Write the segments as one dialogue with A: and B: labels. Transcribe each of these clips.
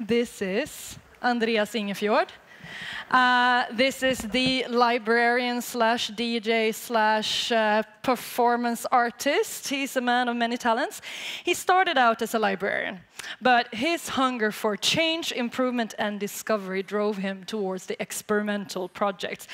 A: This is Andreas Ingefjord. This is the librarian slash DJ slash performance artist. He's a man of many talents. He started out as a librarian, but his hunger for change, improvement, and discovery drove him towards the experimental projects.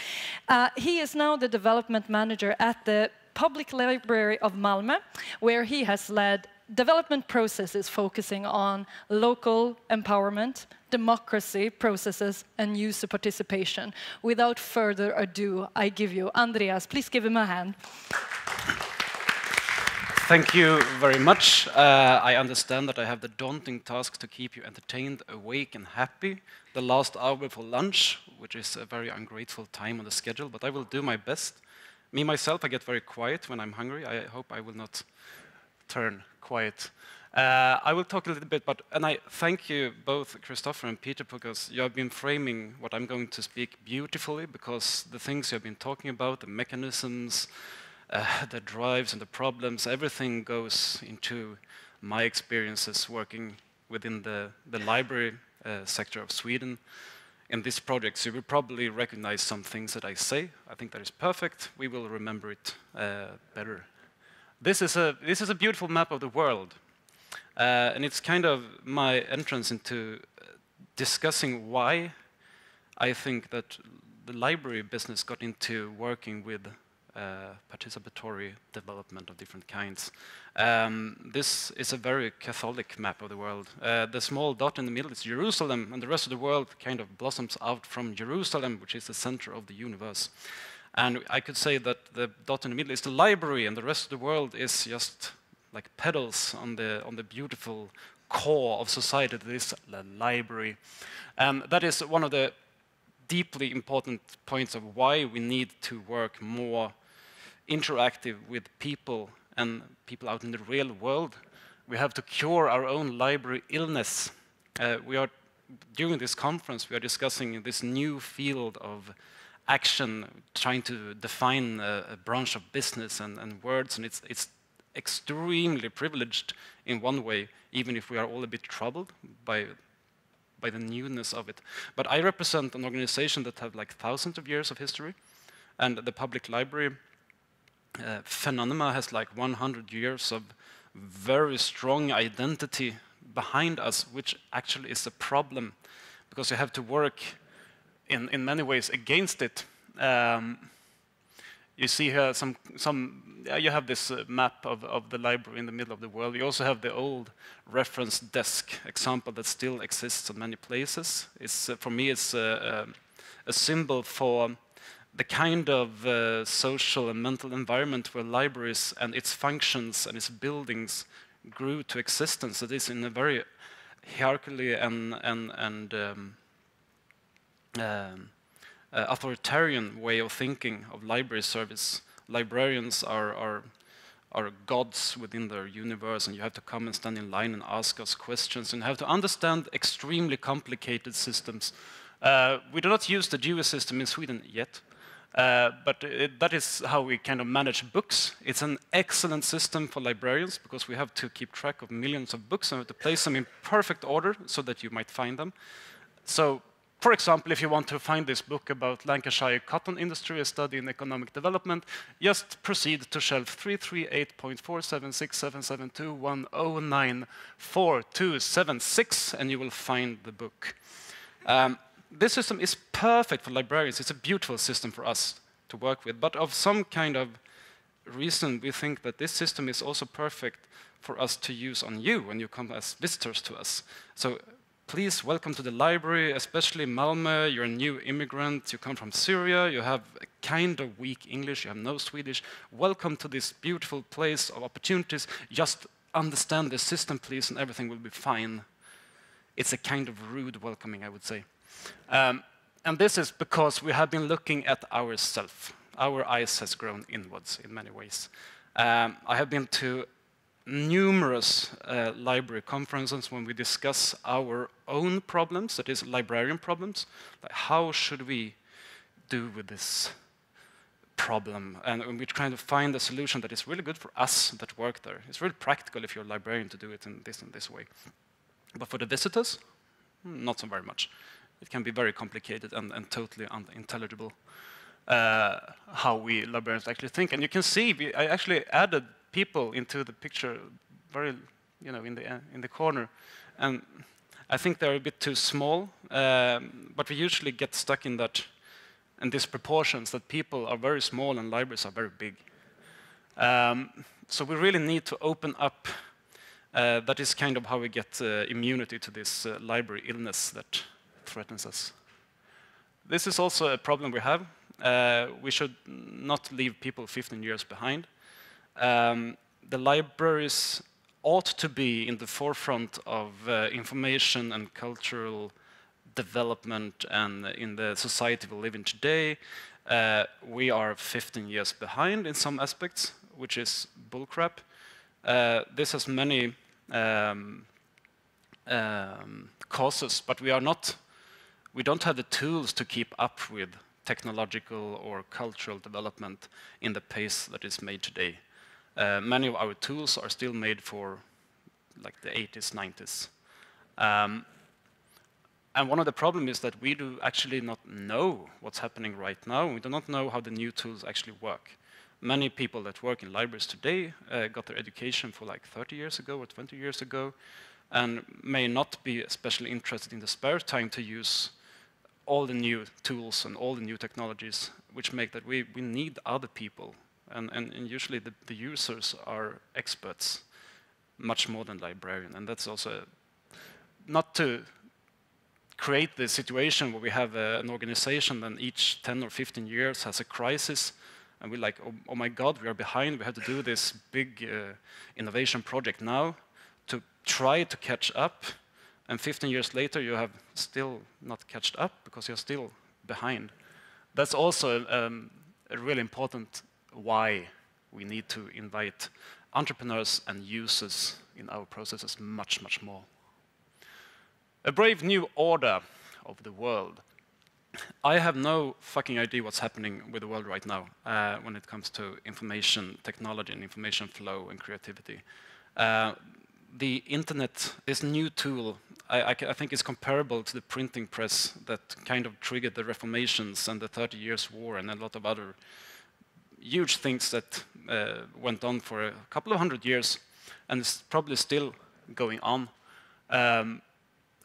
A: He is now the development manager at the Public Library of Malmö, where he has led development processes focusing on local empowerment, democracy processes, and user participation. Without further ado, I give you Andreas. Please give him a hand.
B: Thank you very much. I understand that I have the daunting task to keep you entertained, awake, and happy the last hour before lunch, which is a very ungrateful time on the schedule, but I will do my best. Me, myself, I get very quiet when I'm hungry. I hope I will not turn quiet. I will talk a little bit, and I thank you both, Christopher and Peter, because you have been framing what I'm going to speak beautifully, because the things you have been talking about, the mechanisms, the drives and the problems, everything goes into my experiences working within the library sector of Sweden. In this project, so you will probably recognize some things that I say. I think that is perfect. We will remember it better. This is a beautiful map of the world, and it's kind of my entrance into discussing why I think that the library business got into working with participatory development of different kinds. This is a very Catholic map of the world. The small dot in the middle is Jerusalem, and the rest of the world kind of blossoms out from Jerusalem, which is the center of the universe. And I could say that the dot in the middle is the library, and the rest of the world is just like petals on the beautiful core of society that is the library. And that is one of the deeply important points of why we need to work more interactive with people and people out in the real world. We have to cure our own library illness. During this conference, we are discussing this new field of action, trying to define a branch of business and words, and it's extremely privileged in one way, even if we are all a bit troubled by the newness of it. But I represent an organization that has like thousands of years of history, and the public library phenomena has like 100 years of very strong identity behind us, which actually is a problem, because you have to work in many ways against it. You see here you have this map of the library in the middle of the world. You also have the old reference desk example that still exists in many places. For me, it's a symbol for the kind of social and mental environment where libraries and its functions and its buildings grew to existence. It is in a very hierarchically and authoritarian way of thinking of library service. Librarians are gods within their universe, and you have to come and stand in line and ask us questions, and you have to understand extremely complicated systems. We do not use the Jewish system in Sweden yet, but that is how we kind of manage books. It's an excellent system for librarians, because we have to keep track of millions of books and we have to place them in perfect order so that you might find them. So, for example, if you want to find this book about Lancashire cotton industry, a study in economic development, just proceed to shelf 338.4767721094276, and you will find the book. This system is perfect for librarians. It's a beautiful system for us to work with, but of some kind of reason, we think that this system is also perfect for us to use on you when you come as visitors to us. So, please welcome to the library, especially Malmö. You're a new immigrant, you come from Syria, you have a kind of weak English, you have no Swedish. Welcome to this beautiful place of opportunities. Just understand the system, please, and everything will be fine. It's a kind of rude welcoming, I would say. And this is because we have been looking at ourselves. Our eyes has grown inwards in many ways. I have been to numerous library conferences when we discuss our own problems, that is librarian problems. Like how should we do with this problem, and we're trying to find a solution that is really good for us that work there. It's really practical if you're a librarian to do it in this way. But for the visitors, not so very much. It can be very complicated and totally unintelligible how we librarians actually think. And you can see, I actually added people into the picture, very, in the corner, and I think they're a bit too small. But we usually get stuck in that. And these proportions that people are very small and libraries are very big. So we really need to open up. That is kind of how we get immunity to this library illness that threatens us. This is also a problem we have. We should not leave people 15 years behind. The libraries ought to be in the forefront of information and cultural development and in the society we live in today. We are 15 years behind in some aspects, which is bullcrap. This has many causes, but we don't have the tools to keep up with technological or cultural development in the pace that is made today. Many of our tools are still made for like the 80s, 90s. And one of the problems is that we do actually not know what's happening right now. We do not know how the new tools actually work. Many people that work in libraries today got their education for like 30 years ago or 20 years ago, and may not be especially interested in the spare time to use all the new tools and all the new technologies, which make that we need other people. And usually the users are experts, much more than librarians. And that's also not to create the situation where we have an organization and each 10 or 15 years has a crisis, and we're like, oh my God, we are behind, we have to do this big innovation project now to try to catch up, and 15 years later you have still not catched up because you're still behind. That's also a really important why we need to invite entrepreneurs and users in our processes much, much more. A brave new order of the world. I have no fucking idea what's happening with the world right now when it comes to information technology and information flow and creativity. The internet, this new tool, I think is comparable to the printing press that kind of triggered the Reformations and the 30 Years' War and a lot of other huge things that went on for a couple of hundred years, and it's probably still going on.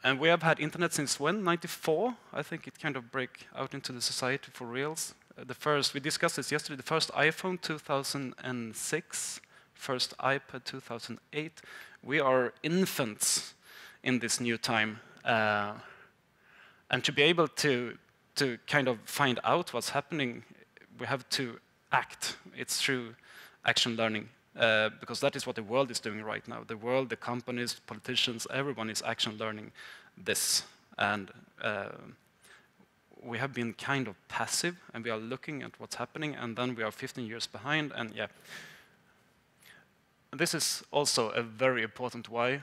B: And we have had internet since when? 94? I think it kind of break out into the society for reals. We discussed this yesterday, the first iPhone 2006, first iPad 2008. We are infants in this new time. And to be able to kind of find out what's happening, we have to act. It's through action learning. Because that is what the world is doing right now. The world, the companies, politicians, everyone is action learning this. And we have been kind of passive, and we are looking at what's happening, and then we are 15 years behind, and yeah. This is also a very important why.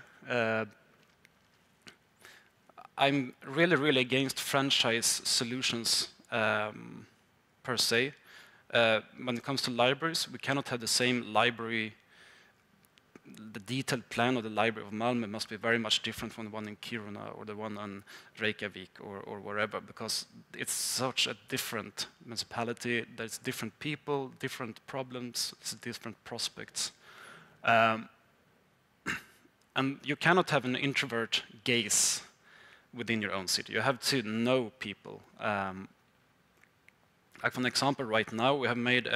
B: I'm really, really against franchise solutions per se. When it comes to libraries, we cannot have the same library. The detailed plan of the Library of Malmö must be very much different from the one in Kiruna or the one in Reykjavik or wherever, because it's such a different municipality. There's different people, different problems, different prospects. And you cannot have an introvert gaze within your own city. You have to know people. Like for an example, right now we have made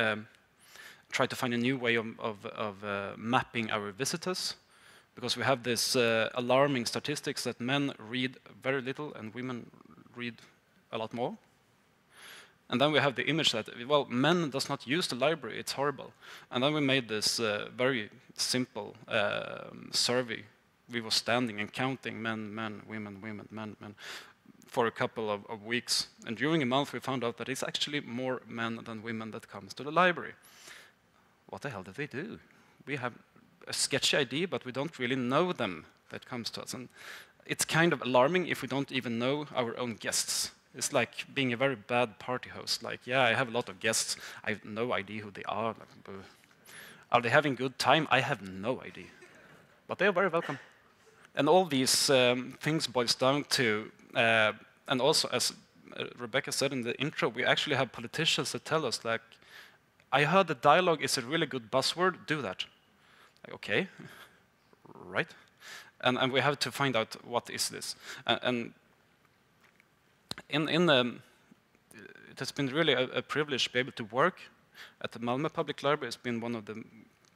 B: tried to find a new way of mapping our visitors, because we have this alarming statistics that men read very little and women read a lot more. And then we have the image that, well, men does not use the library, it's horrible. And then we made this very simple survey. We were standing and counting men, women, men, for a couple of weeks. And during a month we found out that it's actually more men than women that comes to the library. What the hell did they do? We have a sketchy idea, but we don't really know them that comes to us. And it's kind of alarming if we don't even know our own guests. It's like being a very bad party host. Like, yeah, I have a lot of guests. I have no idea who they are. Like, are they having good time? I have no idea. But they are very welcome. And all these things boils down to, and also as Rebecca said in the intro, we actually have politicians that tell us, like, I heard that dialogue is a really good buzzword, do that. Like, okay, right. And we have to find out what is this. And it has been really a privilege to be able to work at the Malmö Public Library. It's been one of the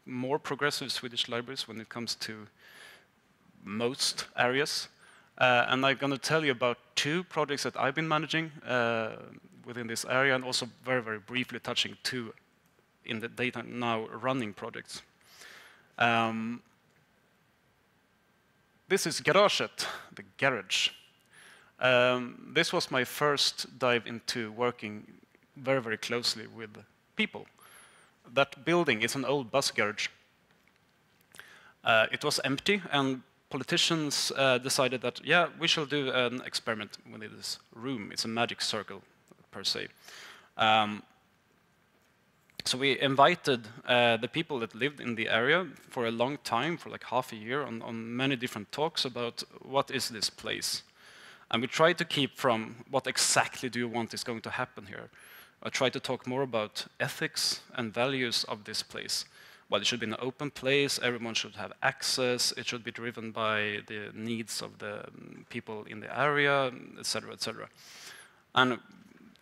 B: more progressive Swedish libraries when it comes to most areas. And I'm going to tell you about 2 projects that I've been managing within this area, and also very, very briefly touching 2 in the data now running projects. This is Garaget, the garage. This was my first dive into working very, very closely with people. That building is an old bus garage. It was empty, and politicians decided that, yeah, we shall do an experiment with this room. It's a magic circle, per se. So we invited the people that lived in the area for a long time, for like half a year, on many different talks about what is this place. And we tried to keep from what exactly do you want is going to happen here. I tried to talk more about ethics and values of this place. Well, it should be an open place, everyone should have access, it should be driven by the needs of the people in the area, etc., etc. And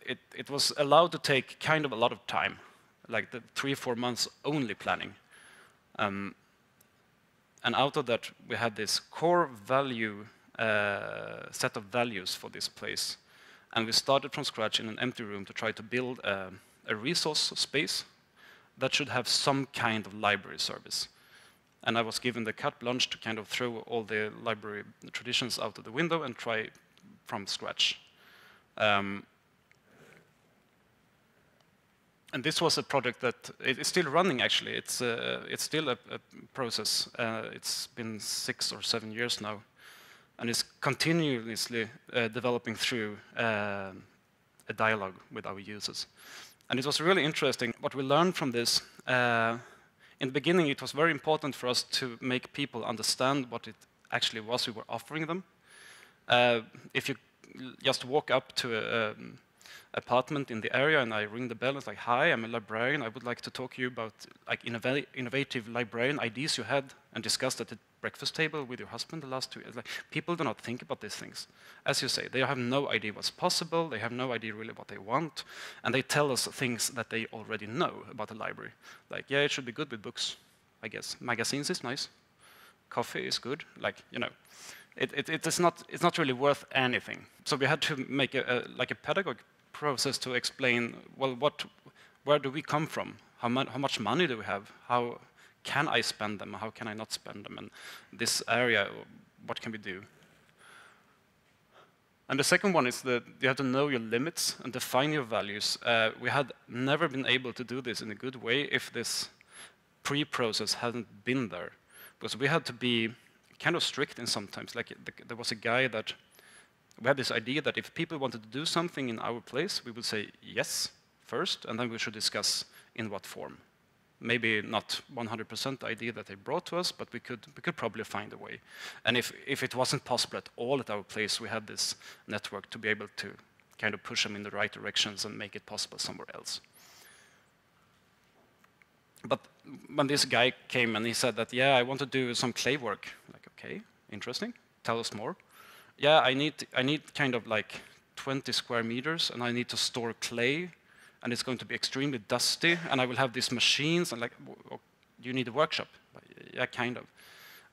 B: it was allowed to take kind of a lot of time, like the 3-4 months only planning. And out of that, we had this core value, set of values for this place. And we started from scratch in an empty room to try to build a resource space that should have some kind of library service. And I was given the carte blanche to kind of throw all the library traditions out of the window and try from scratch. And this was a project that it's still running, actually. It's still a process. It's been 6 or 7 years now. And it's continuously developing through a dialogue with our users. And it was really interesting what we learned from this. In the beginning, it was very important for us to make people understand what it actually was we were offering them. If you just walk up to an apartment in the area and I ring the bell, it's like, hi, I'm a librarian. I would like to talk to you about like innovative librarian ideas you had and discussed at the breakfast table with your husband the last 2 years. Like, people do not think about these things. As you say, they have no idea what's possible, they have no idea really what they want, and they tell us things that they already know about the library. Like, yeah, it should be good with books, I guess. Magazines is nice. Coffee is good. Like, you know, it's not really worth anything. So we had to make a pedagogic process to explain, well, where do we come from? How much money do we have? How can I spend them? How can I not spend them? And this area, what can we do? And the second one is that you have to know your limits and define your values. We had never been able to do this in a good way if this pre-process hadn't been there. Because we had to be kind of strict in sometimes. Like there was a guy that, we had this idea that if people wanted to do something in our place, we would say yes first, and then we should discuss in what form. Maybe not 100% the idea that they brought to us, but we could probably find a way. And if it wasn't possible at all at our place, we had this network to be able to kind of push them in the right directions and make it possible somewhere else. But when this guy came and he said that, yeah, I want to do some clay work. Like, okay, interesting. Tell us more. Yeah, I need kind of like 20 square meters, and I need to store clay, and it's going to be extremely dusty, and I will have these machines, and like, you need a workshop? Yeah, kind of.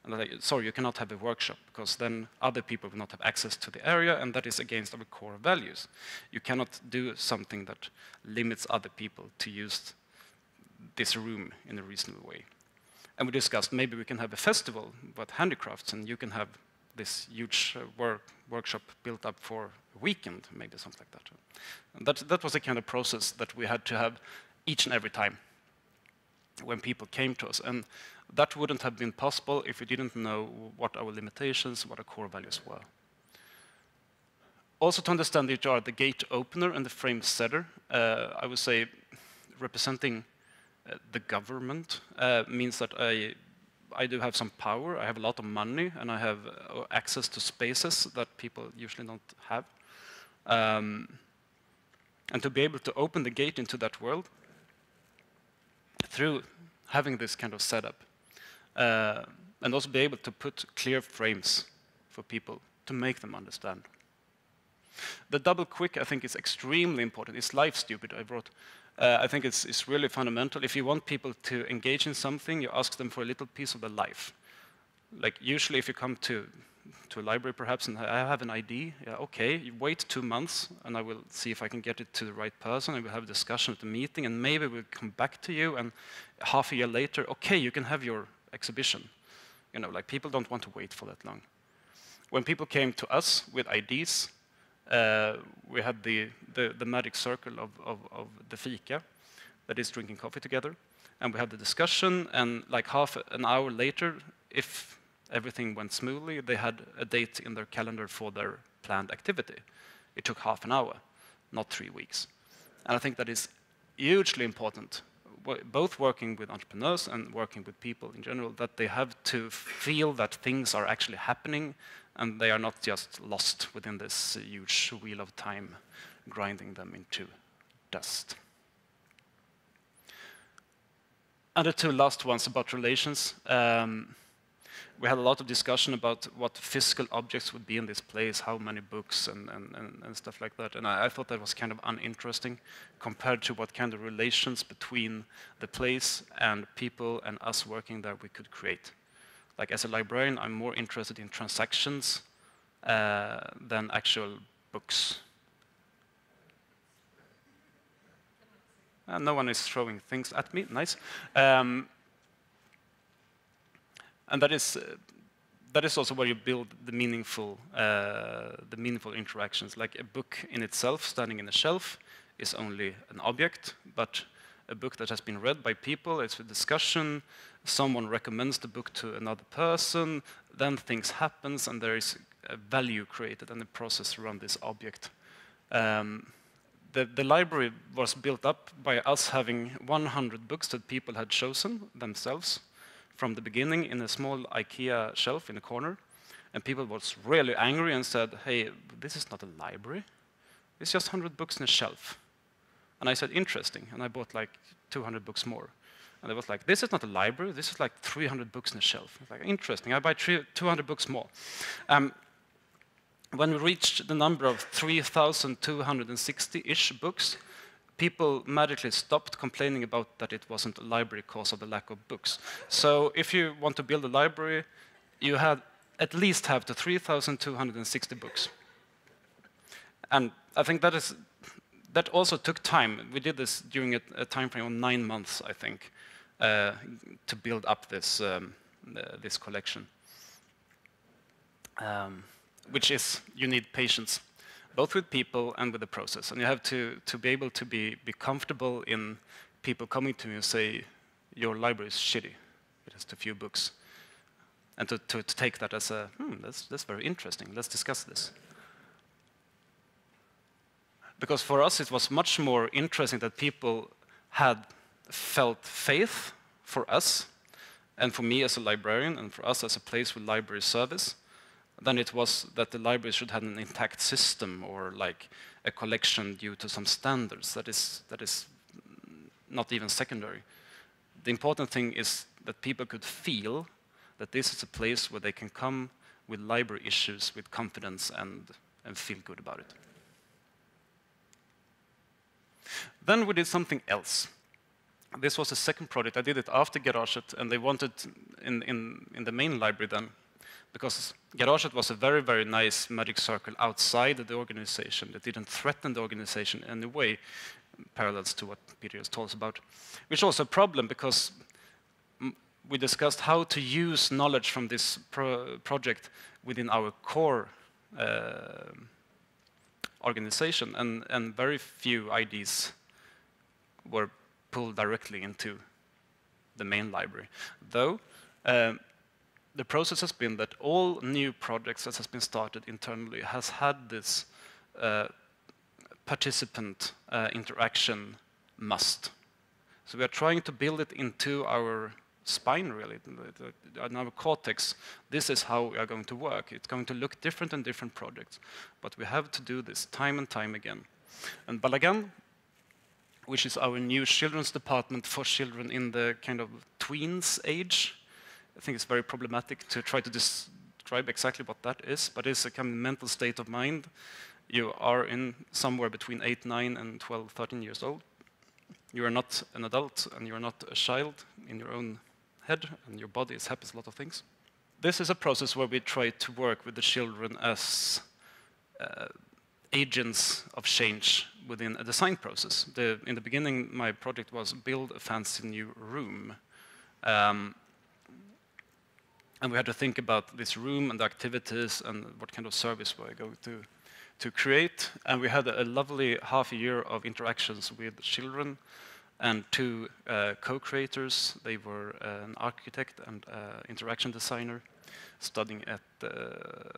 B: And they're like, sorry, you cannot have a workshop, because then other people will not have access to the area, and that is against our core values. You cannot do something that limits other people to use this room in a reasonable way. And we discussed maybe we can have a festival about handicrafts, and you can have this huge workshop built up for a weekend, maybe something like that. And that was the kind of process that we had to have each and every time when people came to us. And that wouldn't have been possible if we didn't know what our limitations, what our core values were. Also to understand that you are the gate opener and the frame setter. I would say representing the government means that I do have some power, I have a lot of money, and I have access to spaces that people usually don't have. And to be able to open the gate into that world through having this kind of setup. And also be able to put clear frames for people to make them understand. The double quick, I think, is extremely important. It's life stupid, I wrote. I think it's really fundamental. If you want people to engage in something, you ask them for a little piece of their life. Like usually if you come to a library perhaps and I have an ID, yeah, okay, you wait 2 months and I will see if I can get it to the right person and we'll have a discussion at the meeting and maybe we'll come back to you and half a year later, okay, you can have your exhibition. You know, like people don't want to wait for that long. When people came to us with IDs, we had the magic circle of the fika, that is drinking coffee together, and we had the discussion, and like half an hour later, if everything went smoothly, they had a date in their calendar for their planned activity. It took half an hour, not 3 weeks. And I think that is hugely important, both working with entrepreneurs and working with people in general, that they have to feel that things are actually happening and they are not just lost within this huge wheel of time, grinding them into dust. And the 2 last ones about relations. We had a lot of discussion about what physical objects would be in this place, how many books and stuff like that. And I thought that was kind of uninteresting compared to what kind of relations between the place and people and us working there we could create. Like as a librarian, I'm more interested in transactions than actual books. No one is throwing things at me, nice. And that is also where you build the meaningful interactions. Like a book in itself, standing in a shelf, is only an object, but a book that has been read by people, it's a discussion, someone recommends the book to another person, then things happen, and there is a value created and a process around this object. The library was built up by us having 100 books that people had chosen themselves from the beginning in a small IKEA shelf in a corner. And people was really angry and said, hey, this is not a library. It's just 100 books in a shelf. And I said, interesting. And I bought like 200 books more. And it was like, this is not a library. This is like 300 books in a shelf. It's like, interesting. I buy 200 books more. When we reached the number of 3,260-ish books, people magically stopped complaining about that it wasn't a library because of the lack of books. So if you want to build a library, you had at least have the 3,260 books. And I think that also took time. We did this during a time frame of 9 months, I think, to build up this collection. Which is, you need patience, both with people and with the process. And you have to be able to be comfortable in people coming to you and say, your library is shitty, it has too few books. And to take that as a, that's very interesting, let's discuss this. Because for us, it was much more interesting that people had felt faith for us, and for me as a librarian, and for us as a place with library service, than it was that the library should have an intact system or like a collection due to some standards. That is not even secondary. The important thing is that people could feel that this is a place where they can come with library issues with confidence and feel good about it. Then we did something else. This was the second project. I did it after Garaget, and they wanted in the main library then, because Garaget was a very, very nice magic circle outside the organization that didn't threaten the organization in any way, parallels to what Peter has told us about, which was a problem because we discussed how to use knowledge from this project within our core organization, and very few ideas were pulled directly into the main library. Though, the process has been that all new projects that has been started internally has had this participant interaction must. So we are trying to build it into our spine, really, in our cortex. This is how we are going to work. It's going to look different in different projects, but we have to do this time and time again. And Balagan, which is our new children's department for children in the kind of tweens age, I think it's very problematic to try to describe exactly what that is, but it's a kind of mental state of mind. You are in somewhere between 8, 9, and 12, 13 years old. You are not an adult, and you are not a child in your own head, and your body is happy with a lot of things. This is a process where we try to work with the children as agents of change within a design process. In the beginning, my project was build a fancy new room. And we had to think about this room and the activities and what kind of service we're going to create. And we had a lovely half a year of interactions with children and 2 co-creators. They were an architect and interaction designer studying at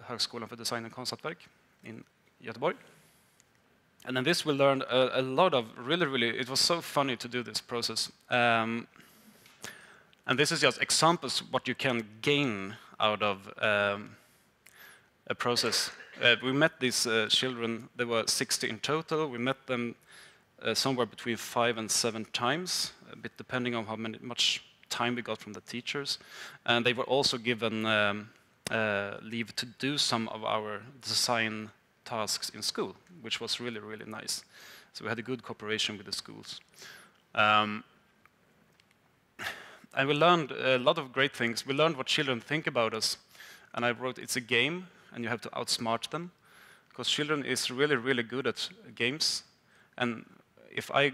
B: Högskolan för Design och Konsthantverk in Göteborg. And then this we learned a lot of really, it was so funny to do this process. And this is just examples what you can gain out of a process. We met these children, there were 60 in total. We met them somewhere between 5 and 7 times, a bit depending on how much time we got from the teachers. And they were also given leave to do some of our design tasks in school, which was really nice. So we had a good cooperation with the schools. And we learned a lot of great things. We learned what children think about us. And I wrote, it's a game, and you have to outsmart them. Because children is really good at games. And if I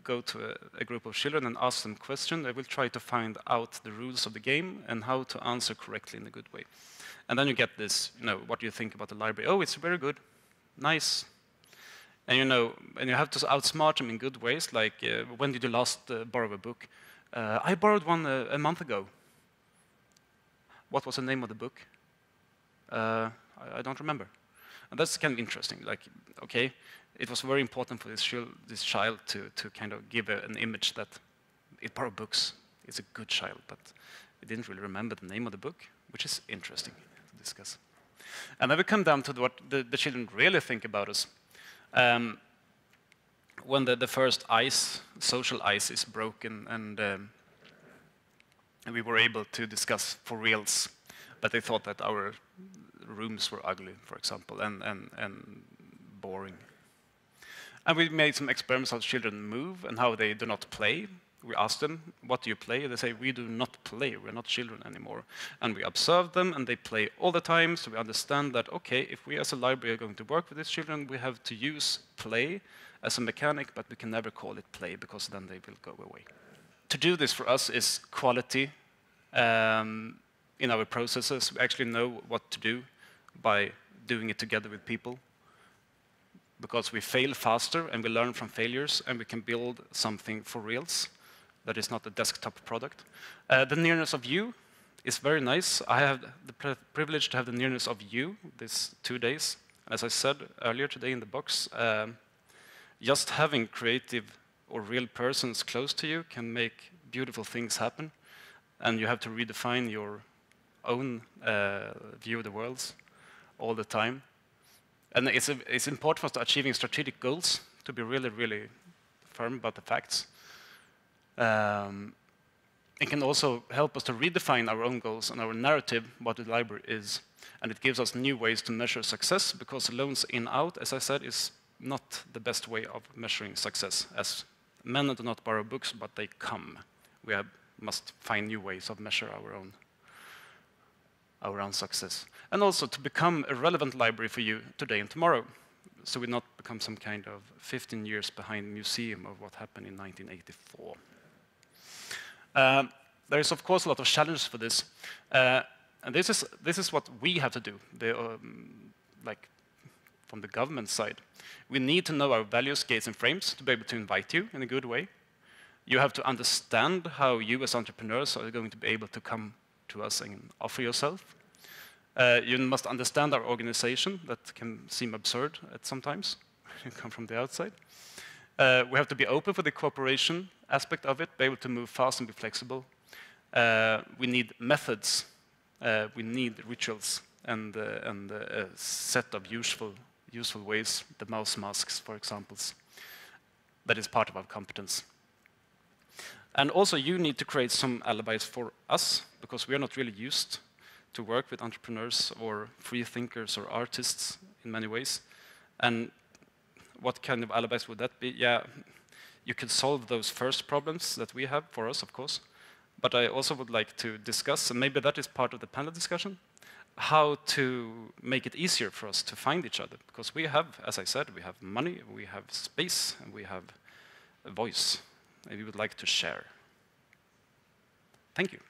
B: go to a group of children and ask them questions, they will try to find out the rules of the game and how to answer correctly in a good way. And then you get this, what do you think about the library? Oh, it's very good, nice. And and you have to outsmart them in good ways, like when did you last borrow a book? I borrowed one a month ago. What was the name of the book? I don't remember. And that's kind of interesting. Like, okay, it was very important for this child to kind of give an image that it borrowed books. It's a good child, but it didn't really remember the name of the book, which is interesting to discuss. And then we come down to what the children really think about us. When the first social ice is broken, and we were able to discuss for reals, but they thought that our rooms were ugly, for example, and boring. And we made some experiments how children move and how they do not play. We asked them, what do you play? They say, we do not play, we're not children anymore. And we observe them, and they play all the time, so we understand that, okay, if we as a library are going to work with these children, we have to use play as a mechanic, but we can never call it play, because then they will go away. To do this for us is quality in our processes. We actually know what to do by doing it together with people, because we fail faster and we learn from failures, and we can build something for reals that is not a desktop product. The nearness of you is very nice. I have the privilege to have the nearness of you these 2 days. As I said earlier today in the box, just having creative or real persons close to you can make beautiful things happen, and you have to redefine your own view of the world all the time. And it's important for us to achieving strategic goals, to be really firm about the facts. It can also help us to redefine our own goals and our narrative, what the library is. And it gives us new ways to measure success, because loans in-out, as I said, is not the best way of measuring success, as men do not borrow books, but they come. We must find new ways of measure our own success. And also to become a relevant library for you today and tomorrow, so we not become some kind of 15 years behind museum of what happened in 1984. There is, of course, a lot of challenges for this. And this is what we have to do, like from the government side. We need to know our values, gates, and frames to be able to invite you in a good way. You have to understand how you as entrepreneurs are going to be able to come to us and offer yourself. You must understand our organization. That can seem absurd at sometimes. You come from the outside. We have to be open for the cooperation aspect of it, be able to move fast and be flexible. We need methods. We need rituals and a set of useful ways, the mouse masks, for example. That is part of our competence. And also, you need to create some alibis for us, because we are not really used to work with entrepreneurs or free thinkers or artists in many ways. And what kind of alibis would that be? Yeah, you could solve those first problems that we have for us, of course. But I also would like to discuss, and maybe that is part of the panel discussion, how to make it easier for us to find each other. Because we have, as I said, we have money, we have space, and we have a voice. And we would like to share. Thank you.